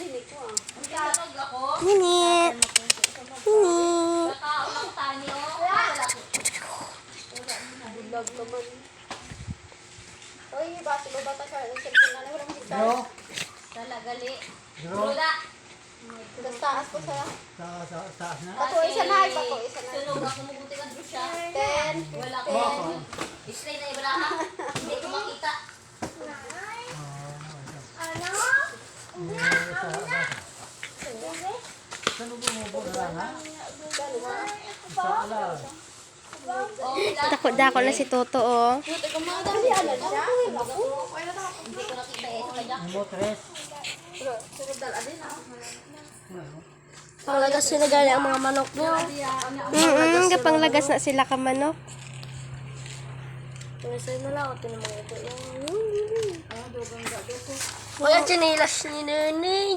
dinig ko ah. Ang tatog ako. Nini. Nini. Kakaon ako tani o. Bulag naman. Uy, bati ba bata siya? Ang cellphone na wala mo Pero, Talagali. pero, Wala. Taas ko siya. sa taas na. Bako isa na, bako isa na. Sunog ako mabuti ka doon siya. 10. Wala ko. Bako. Display na ibala ha. Hindi ko makita. Saan mo bumubo na lang, ha? Dalawa. Sa alam. Oh, wala. Dako-dako na si Toto, oh. Buti ko mga dami ano siya. Hindi ko nakita eh. Sa kanya. Mo, tres. Sunod dala din ah. Panglagas sila gali ang mga manok nyo. Kapanglagas na sila ka manok. Tumisay na lang, ito naman ito. Mga chinilas ni Nene.